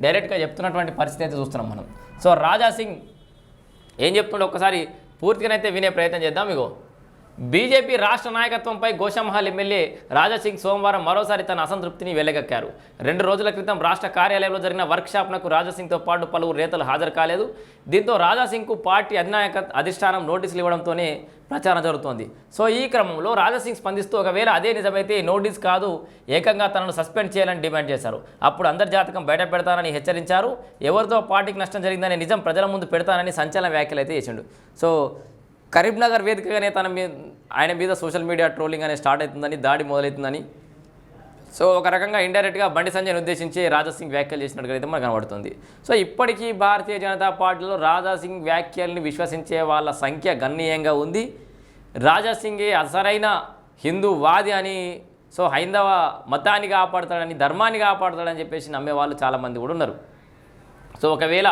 డైరెక్ట్గా చెప్తున్నటువంటి పరిస్థితి అయితే చూస్తున్నాం మనం. సో రాజా సింగ్ ఏం చెప్తుండే ఒక్కసారి పూర్తిగానైతే వినే ప్రయత్నం చేద్దాం. ఇగో బీజేపీ రాష్ట్ర నాయకత్వంపై గోషామహల్ ఎమ్మెల్యే రాజాసింగ్ సోమవారం మరోసారి తన అసంతృప్తిని వెల్లగక్కారు. 2 రోజుల క్రితం రాష్ట్ర కార్యాలయంలో జరిగిన వర్క్షాప్నకు రాజాసింగ్తో పాటు పలువురు నేతలు హాజరు కాలేదు. దీంతో రాజాసింగ్కు పార్టీ అధిష్టానం నోటీసులు ఇవ్వడంతోనే ప్రచారం జరుగుతోంది. సో ఈ క్రమంలో రాజాసింగ్ స్పందిస్తూ ఒకవేళ అదే నిజమైతే నోటీస్ కాదు ఏకంగా తనను సస్పెండ్ చేయాలని డిమాండ్ చేశారు. అప్పుడు అంతర్జాతకం బయట పెడతానని హెచ్చరించారు. ఎవరితో పార్టీకి నష్టం జరిగిందనే నిజం ప్రజల ముందు పెడతానని సంచలన వ్యాఖ్యలు అయితే చేసిండు. సో కరీంనగర్ వేదికగానే ఆయన మీద సోషల్ మీడియా ట్రోలింగ్ అనేది స్టార్ట్ అవుతుందని, దాడి మొదలవుతుందని, సో ఒక రకంగా ఇండైరెక్ట్గా బండి సంజయ్ని ఉద్దేశించి రాజాసింగ్ వ్యాఖ్యలు చేసినట్టుగా అయితే మనకు కనబడుతుంది. సో ఇప్పటికీ భారతీయ జనతా పార్టీలో రాజాసింగ్ వ్యాఖ్యల్ని విశ్వసించే వాళ్ళ సంఖ్య గణనీయంగా ఉంది. రాజాసింగే అసలైన హిందూవాది అని, సో హైందవ మతాన్ని కాపాడుతాడని, ధర్మాన్ని కాపాడుతాడని చెప్పేసి నమ్మే వాళ్ళు చాలామంది కూడా ఉన్నారు. సో ఒకవేళ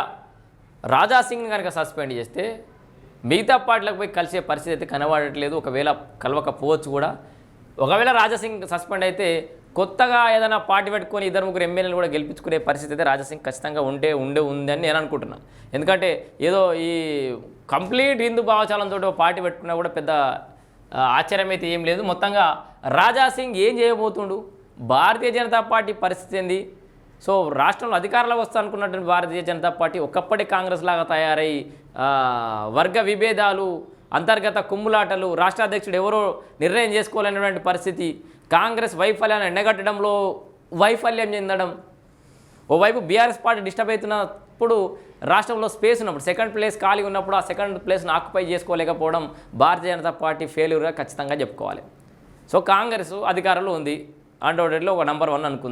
రాజాసింగ్ని కనుక సస్పెండ్ చేస్తే మిగతా పార్టీలకు పోయి కలిసే పరిస్థితి అయితే కనబడట్లేదు. ఒకవేళ కలవకపోవచ్చు కూడా. ఒకవేళ రాజాసింగ్ సస్పెండ్ అయితే కొత్తగా ఏదైనా పార్టీ పెట్టుకొని 2-3 ఎమ్మెల్యేలు కూడా గెలిపించుకునే పరిస్థితి అయితే రాజాసింగ్ ఖచ్చితంగా ఉందని నేను అనుకుంటున్నాను. ఎందుకంటే ఏదో ఈ కంప్లీట్ హిందూ భావచాలంతో పార్టీ పెట్టుకున్నా కూడా పెద్ద ఆశ్చర్యం అయితే ఏం లేదు. మొత్తంగా రాజాసింగ్ ఏం చేయబోతుండు, భారతీయ జనతా పార్టీ పరిస్థితి ఏంది, సో రాష్ట్రంలో అధికారంలోకి వస్తా అనుకున్నటువంటి భారతీయ జనతా పార్టీ ఒకప్పటి కాంగ్రెస్ లాగా తయారై వర్గ విభేదాలు, అంతర్గత కుమ్ములాటలు, రాష్ట్ర అధ్యక్షుడు ఎవరో నిర్ణయం చేసుకోలేనటువంటి పరిస్థితి, కాంగ్రెస్ వైఫల్యాన్ని ఎండగట్టడంలో వైఫల్యం చెందడం, ఓవైపు బీఆర్ఎస్ పార్టీ డిస్టర్బ్ అవుతున్నప్పుడు రాష్ట్రంలో స్పేస్ ఉన్నప్పుడు, సెకండ్ ప్లేస్ ఖాళీ ఉన్నప్పుడు ఆ second ప్లేస్ను occupy చేసుకోలేకపోవడం Bharatiya Janata party ఫెయిల్యూర్గా ఖచ్చితంగా చెప్పుకోవాలి. సో కాంగ్రెస్ అధికారంలో ఉంది, 100లో ఒక నెంబర్ 1 అనుకుంది.